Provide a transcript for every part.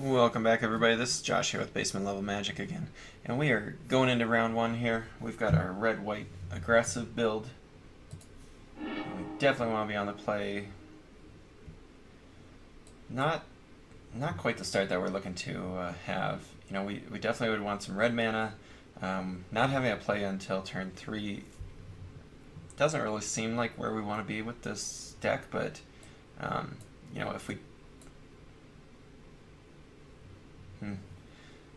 Welcome back, everybody. This is Josh here with Basement Level Magic again, and we are going into round one here. We've got our red-white aggressive build. We definitely want to be on the play. Not quite the start that we're looking to have. You know, we definitely would want some red mana. Not having a play until turn 3 doesn't really seem like where we want to be with this deck, but you know, if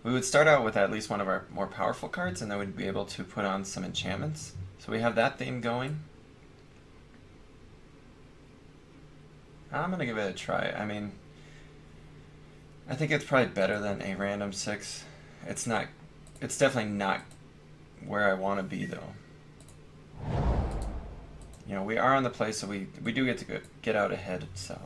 we would start out with at least one of our more powerful cards, and then we'd be able to put on some enchantments. So we have that theme going. I'm going to give it a try. I mean, I think it's probably better than a random 6. It's definitely not where I want to be, though. You know, we are on the play, so we do get to get out ahead, so...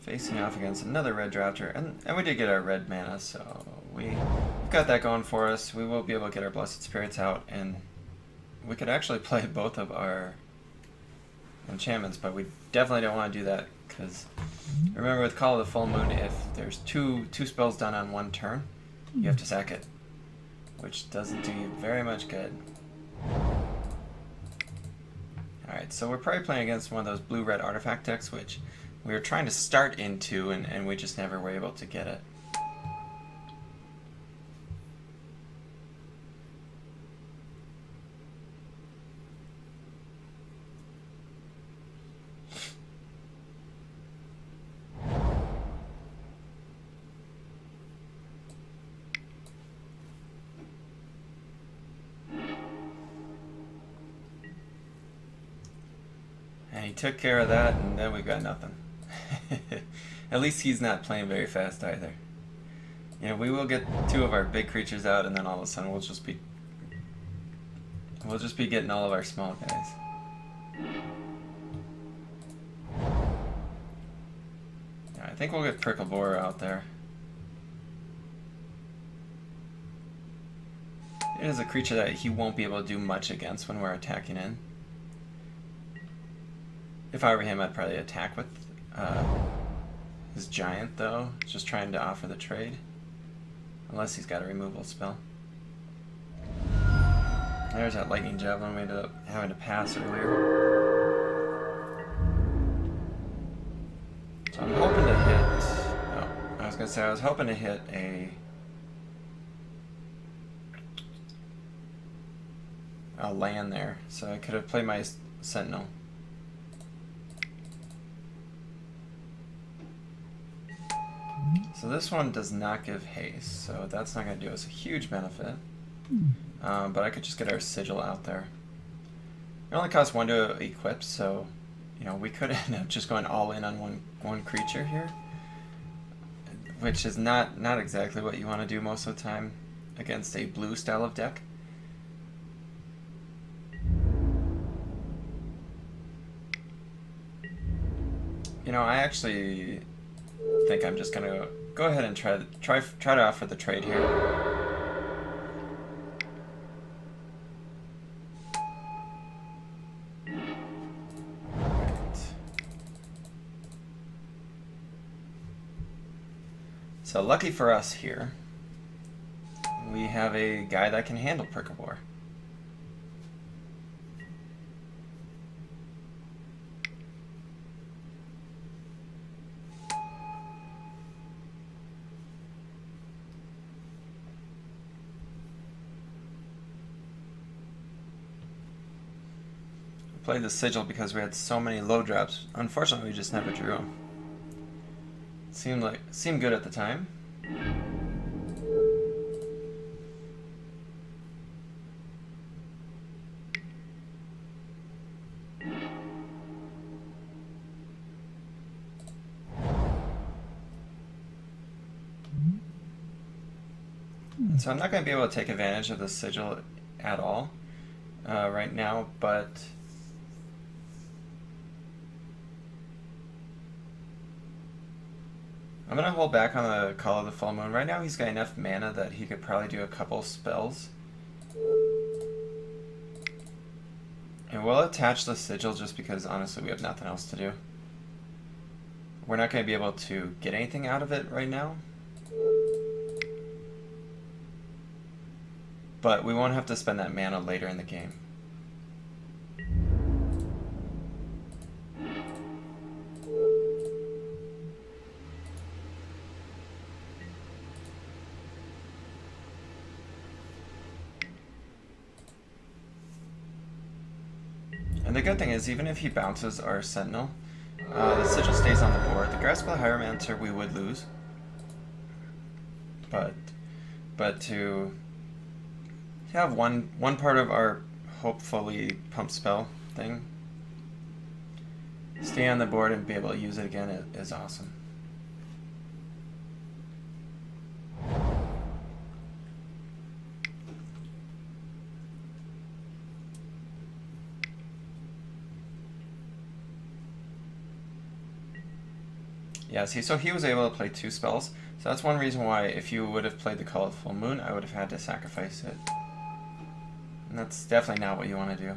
Facing off against another red drafter, and we did get our red mana, so we've got that going for us. We will be able to get our Blessed Spirits out, and we could actually play both of our enchantments, but we definitely don't want to do that, because remember with Call of the Full Moon, if there's two spells done on one turn, you have to sack it, which doesn't do you very much good. Alright, so we're probably playing against one of those blue-red artifact decks, which we were trying to start into, and we just never were able to get it. And he took care of that, and then we've got nothing. At least he's not playing very fast either. You know, we will get 2 of our big creatures out, and then all of a sudden we'll just be getting all of our small guys. Yeah, I think we'll get Prickle Borer out there. It is a creature that he won't be able to do much against when we're attacking in. If I were him, I'd probably attack with his giant, though, just trying to offer the trade. Unless he's got a removal spell. There's that lightning javelin we ended up having to pass earlier. So I'm hoping to hit... Oh, I was going to say I was hoping to hit a land there, so I could have played my Sentinel. So this one does not give haste, so that's not going to do us a huge benefit. But I could just get our Sigil out there. It only costs 1 to equip, so you know, we could end up just going all in on one creature here, which is not exactly what you want to do most of the time against a blue style of deck. You know, I actually think I'm just gonna go ahead and try to offer the trade here. Right. So lucky for us here, we have a guy that can handle Prickle Borer. Played the Sigil because we had so many low drops. Unfortunately, we just never drew them. Seemed good at the time. So I'm not going to be able to take advantage of the Sigil at all right now, but I'm going to hold back on the Call of the Full Moon. Right now he's got enough mana that he could probably do a couple spells. And we'll attach the sigil just because honestly we have nothing else to do. We're not going to be able to get anything out of it right now. But we won't have to spend that mana later in the game. And the good thing is, even if he bounces our Sentinel, the sigil stays on the board. The Grasp of the Hieromancer we would lose. But to have one part of our hopefully pump spell thing stay on the board and be able to use it again is awesome. Yeah, see, so he was able to play 2 spells. So that's one reason why if you would have played the Call of the Full Moon, I would have had to sacrifice it. And that's definitely not what you want to do.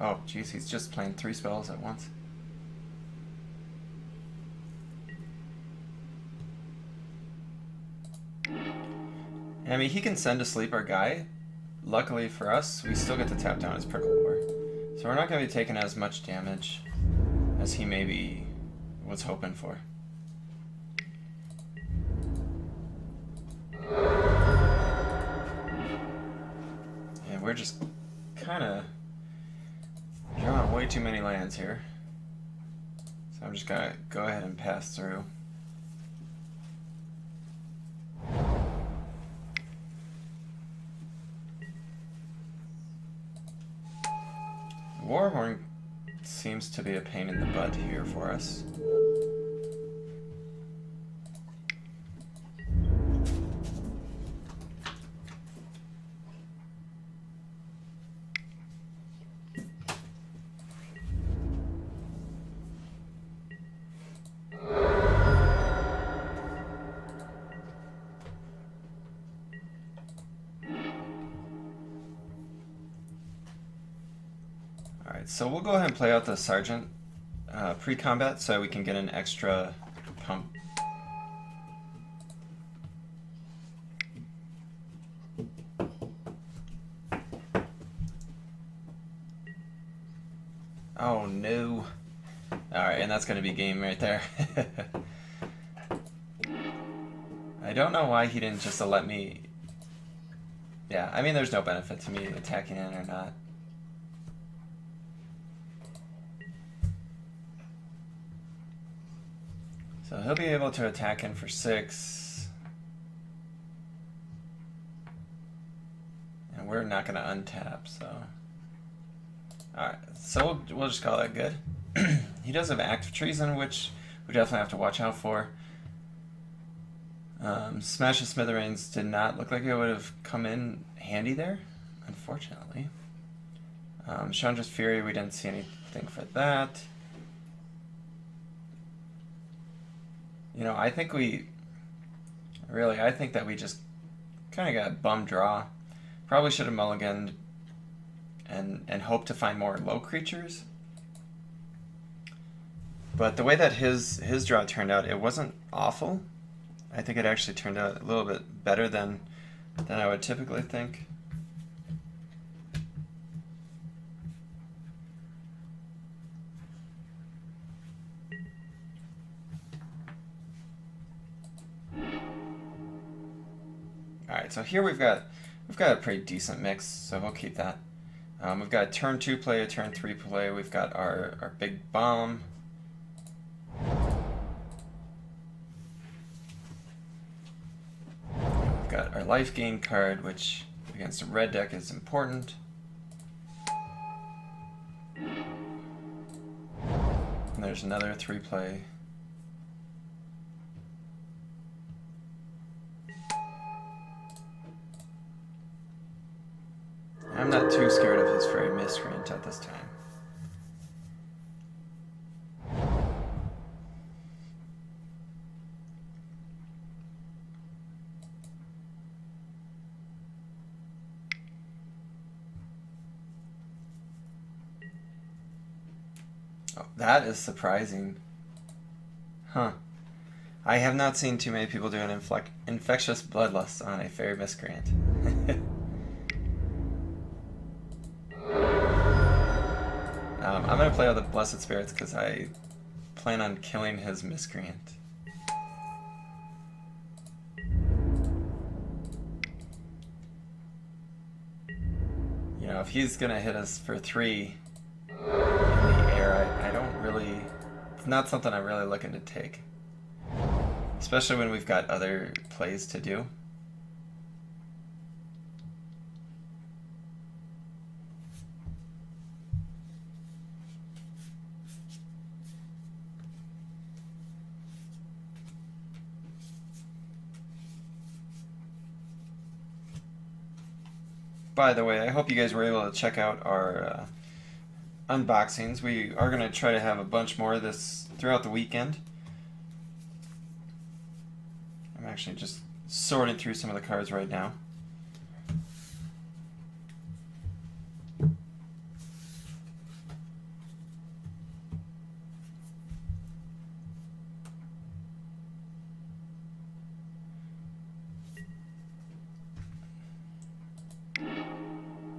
Oh, jeez, he's just playing 3 spells at once. And I mean, he can send to sleep our guy. Luckily for us, we still get to tap down his Prickle War. So we're not going to be taking as much damage as he maybe was hoping for. And we're just kind of drawing way too many lands here. So I'm just going to go ahead and pass through. Warhorn seems to be a pain in the butt here for us. So we'll go ahead and play out the Sergeant pre-combat so we can get an extra pump. Oh no. Alright, and that's going to be game right there. I don't know why he didn't just let me... Yeah, I mean there's no benefit to me attacking in or not. So he'll be able to attack in for 6. And we're not going to untap, so... Alright, so we'll just call that good. He does have Act of Treason, which we definitely have to watch out for. Smash of Smithereens did not look like it would have come in handy there, unfortunately. Chandra's Fury, we didn't see anything for that. You know, I think that we just kind of got a bum draw. Probably should have mulliganed and hoped to find more low creatures. But the way that his draw turned out, it wasn't awful. I think it actually turned out a little bit better than I would typically think. Alright, so here we've got a pretty decent mix, so we'll keep that. We've got a turn 2 play, a turn 3 play, we've got our big bomb. We've got our life gain card, which against a red deck is important. And there's another 3 play. I'm not too scared of his Fairy Miscreant at this time. Oh, that is surprising. Huh. I have not seen too many people do an infectious bloodlust on a fairy miscreant. I'm going to play all the Blessed Spirits because I plan on killing his miscreant. You know, if he's going to hit us for 3 in the air, I don't really... It's not something I'm really looking to take. Especially when we've got other plays to do. By the way, I hope you guys were able to check out our unboxings. We are going to try to have a bunch more of this throughout the weekend. I'm actually just sorting through some of the cards right now.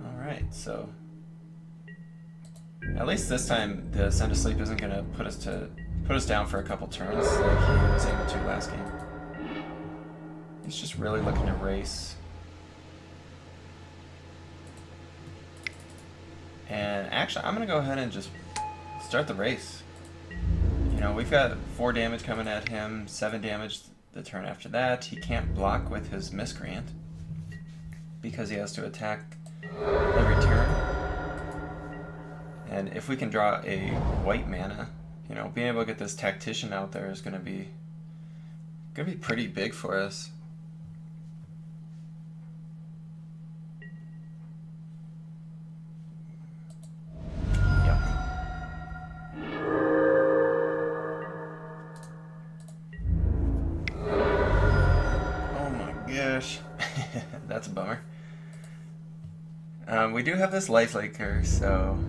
Alright, so at least this time the Send to Sleep isn't going to put us down for a couple turns like he was able to last game. He's just really looking to race. And actually, I'm going to go ahead and just start the race. You know, we've got 4 damage coming at him, 7 damage the turn after that. He can't block with his Miscreant because he has to attack every turn. And if we can draw a white mana, you know, being able to get this Tactician out there is going to be pretty big for us. That's a bummer. We do have this Lifelinker, so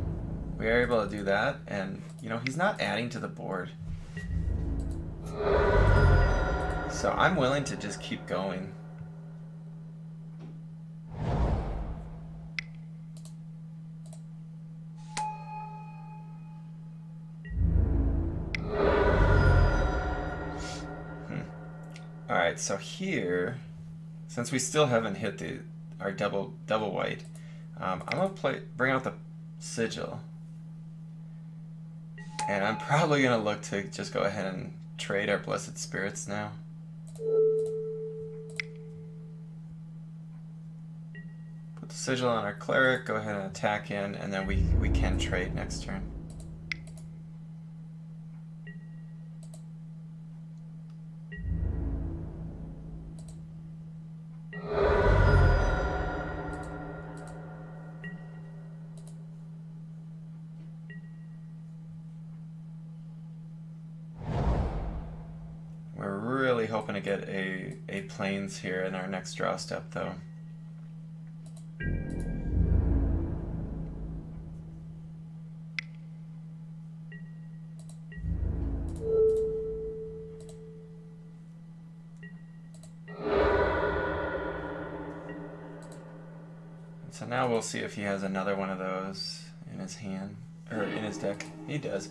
we are able to do that, and you know, he's not adding to the board. So I'm willing to just keep going. Alright, so here, since we still haven't hit our double white, I'm gonna bring out the Sigil, and I'm probably gonna look to just go ahead and trade our Blessed Spirits now. Put the Sigil on our Cleric, go ahead and attack in, and then we can trade next turn. Hoping to get a Plains here in our next draw step, though. So now we'll see if he has another one of those in his hand, or in his deck. He does.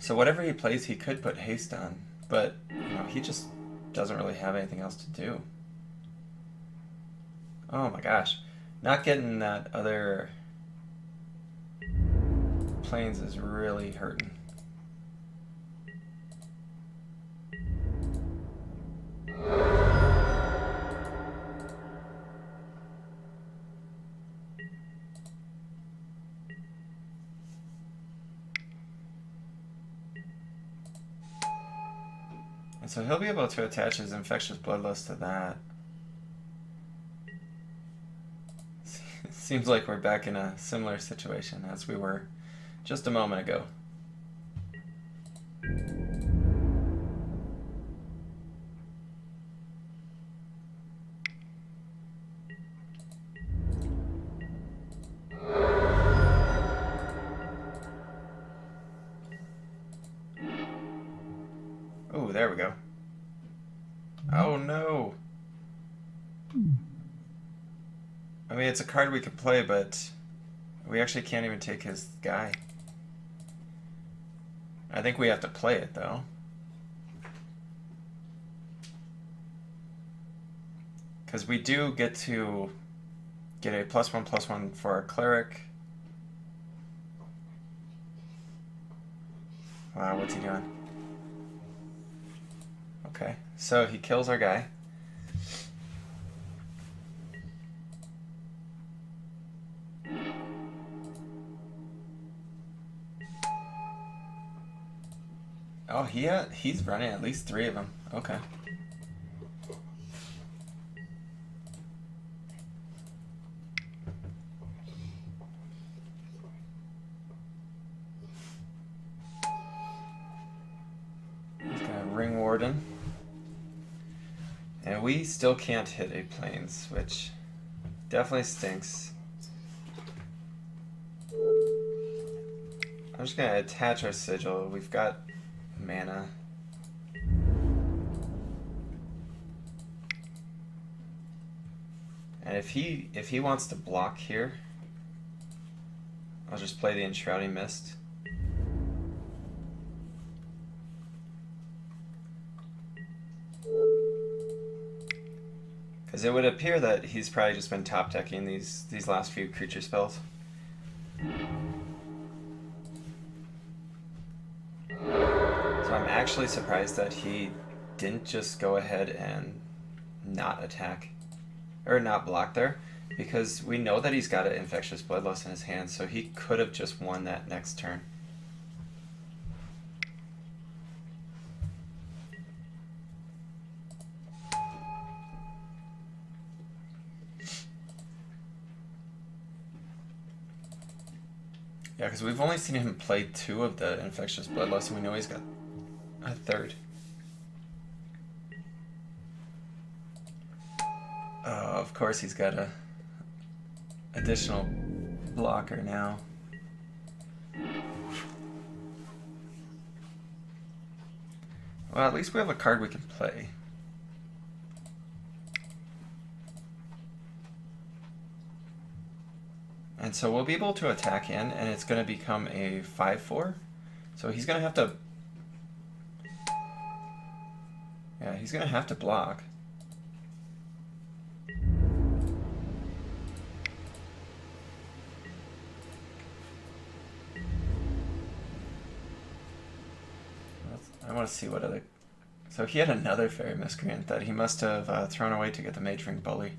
So whatever he plays, he could put haste on. But, you know, he just doesn't really have anything else to do. Oh my gosh. Not getting that other Plains is really hurting. So he'll be able to attach his Infectious Bloodlust to that. Seems like we're back in a similar situation as we were just a moment ago. Oh no! I mean, it's a card we could play, but we actually can't even take his guy. I think we have to play it, though. Because we do get to get a +1/+1 for our cleric. Wow, what's he doing? Okay, so he kills our guy. Oh, he's running at least 3 of them. Okay. He's got a Ring Warden. And we still can't hit a Plains, which definitely stinks. I'm just going to attach our Sigil. We've got mana. And if he wants to block here, I'll just play the Enshrouding Mist. Because it would appear that he's probably just been top decking these last few creature spells. So I'm actually surprised that he didn't just go ahead and not attack, or not block there, because we know that he's got an Infectious Bloodlust in his hand, so he could have just won that next turn. Yeah, because we've only seen him play 2 of the Infectious Bloodlust, and we know he's got a 3rd. Oh, of course he's got a additional blocker now. Well, at least we have a card we can play. And so we'll be able to attack in, and it's going to become a 5/4. So he's going to have to... Yeah, he's going to have to block. I want to see what other... So he had another Fairy Miscreant that he must have thrown away to get the Mage Ring Bully.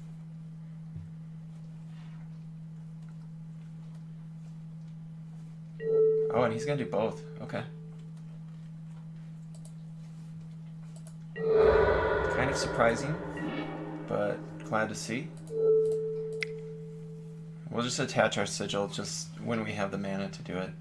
Oh, and he's going to do both. Okay. Kind of surprising, but glad to see. We'll just attach our Sigil just when we have the mana to do it.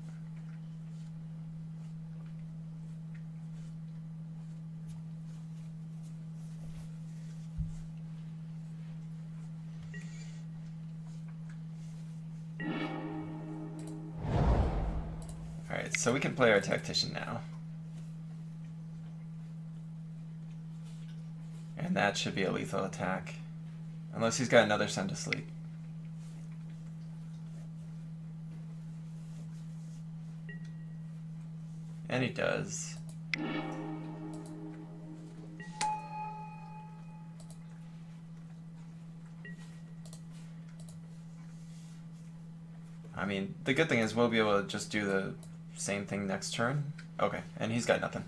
Alright, so we can play our Tactician now. And that should be a lethal attack. Unless he's got another Send to Sleep. And he does. I mean, the good thing is we'll be able to just do the same thing next turn. Okay, and he's got nothing.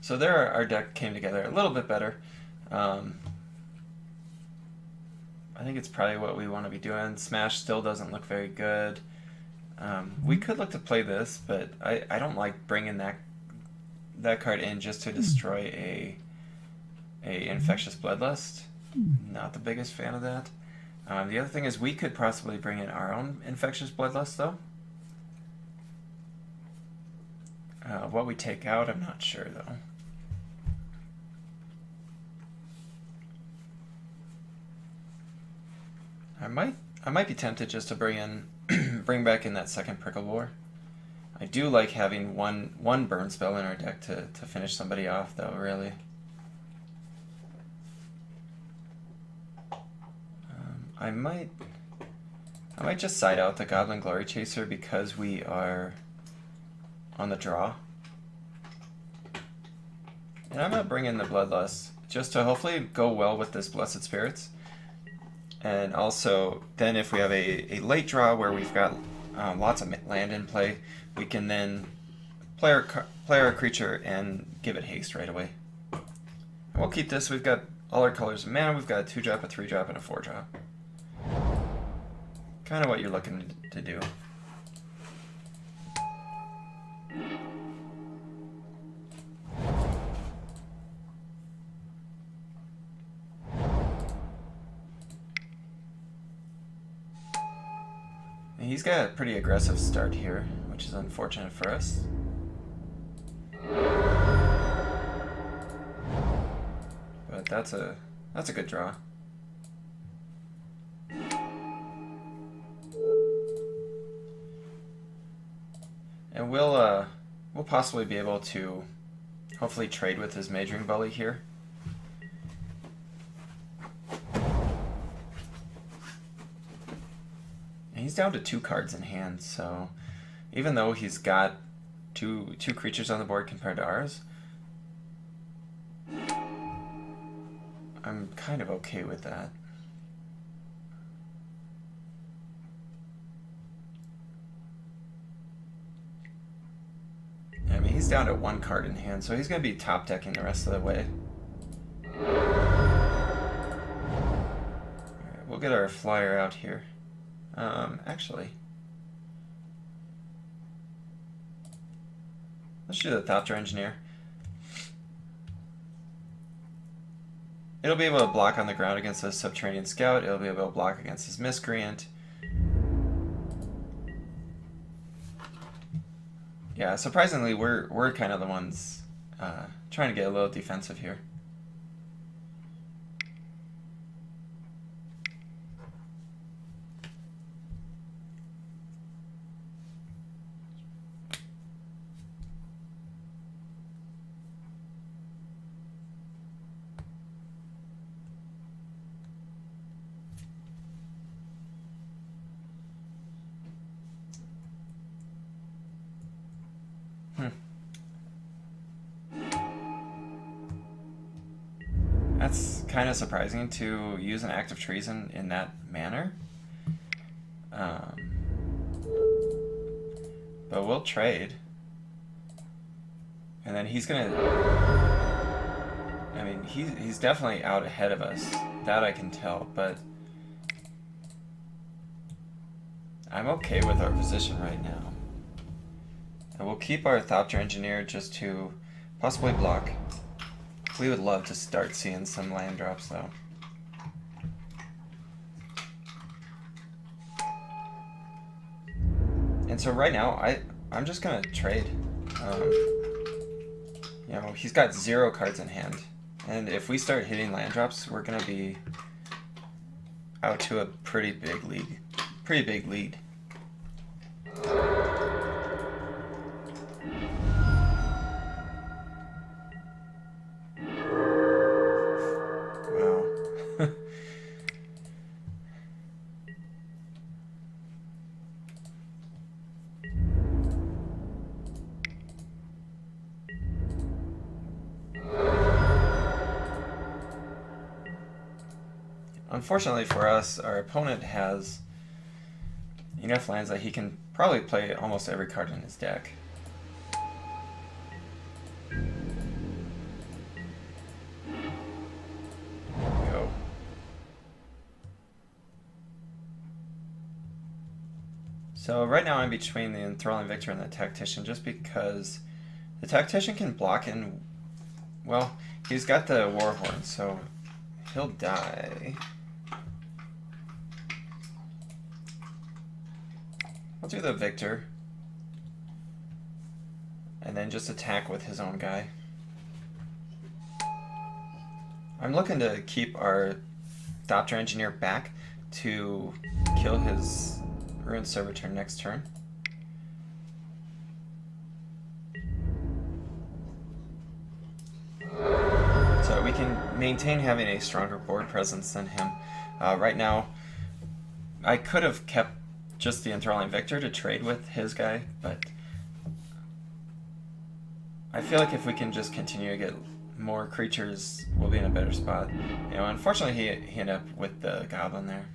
So there our deck came together a little bit better. I think it's probably what we want to be doing. Smash still doesn't look very good. We could look to play this, but I don't like bringing that card in just to destroy a Infectious Bloodlust. Not the biggest fan of that. The other thing is we could possibly bring in our own Infectious Bloodlust, though. What we take out, I'm not sure, though. I might be tempted just to bring back in that second Prickle Bore. I do like having one burn spell in our deck to finish somebody off, though, really. I might just side out the Goblin Glory Chaser because we are on the draw. And I'm going to bring in the Bloodlust just to hopefully go well with this Blessed Spirits. And also, then if we have a late draw where we've got lots of land in play, we can then play our creature and give it haste right away. And we'll keep this. We've got all our colors of mana. We've got a 2-drop, a 3-drop, and a 4-drop. Kind of what you're looking to do. And he's got a pretty aggressive start here, which is unfortunate for us. But that's a good draw. And we'll possibly be able to hopefully trade with his Majoring Bully here. And he's down to 2 cards in hand, so even though he's got two creatures on the board compared to ours, I'm kind of okay with that. I mean, he's down to 1 card in hand, so he's going to be top decking the rest of the way. Alright, we'll get our flyer out here. Actually, let's do the Thopter Engineer. It'll be able to block on the ground against the Subterranean Scout. It'll be able to block against his Miscreant. Yeah, surprisingly, we're kind of the ones trying to get a little defensive here. That's kind of surprising to use an Act of Treason in that manner. But we'll trade. And then he's gonna... I mean, he's definitely out ahead of us. That I can tell, but... I'm okay with our position right now. And we'll keep our Thopter Engineer just to possibly block. We would love to start seeing some land drops, though. And so right now, I'm just gonna trade. You know, he's got 0 cards in hand, and if we start hitting land drops, we're gonna be out to a pretty big lead. Unfortunately for us, our opponent has enough lands that he can probably play almost every card in his deck. Go. So right now I'm between the Enthralling Victor and the Tactician, just because the Tactician can block in... Well, he's got the Warhorn, so he'll die. I'll do the Victor, and then just attack with his own guy. I'm looking to keep our Thopter Engineer back to kill his Ruined Servitor next turn. can maintain having a stronger board presence than him. Right now, I could have kept just the Enthralling Victor to trade with his guy, but I feel like if we can just continue to get more creatures, we'll be in a better spot. You know, unfortunately, he ended up with the Goblin there.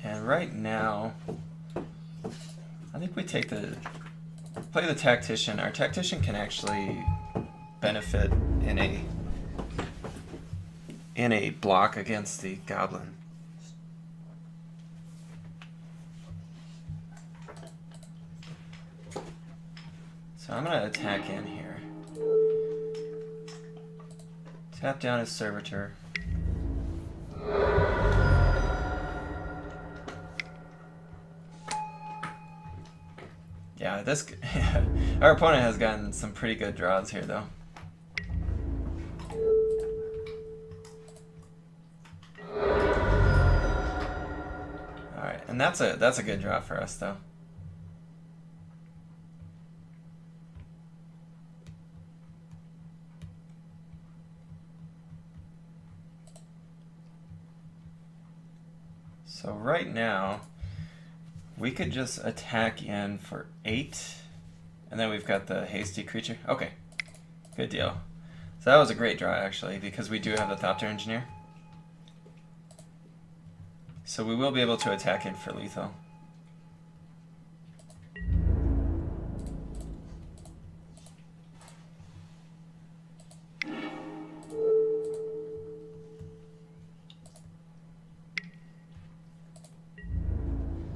And right now, I think we take play the Tactician. Our Tactician can actually benefit in a block against the Goblin. So I'm going to attack in here. Tap down his Servitor. Yeah, our opponent has gotten some pretty good draws here, though. All right, and that's a good draw for us, though. So right now, we could just attack in for 8, and then we've got the hasty creature. Okay, good deal. So that was a great draw, actually, because we do have the Thopter Engineer. So we will be able to attack in for lethal.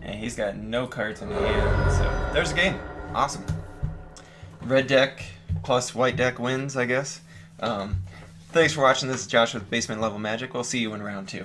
He's got no cards in hand, so there's a game. Awesome. Red deck plus white deck wins, I guess. Thanks for watching. This is Josh with Basement Level Magic. We'll see you in round 2.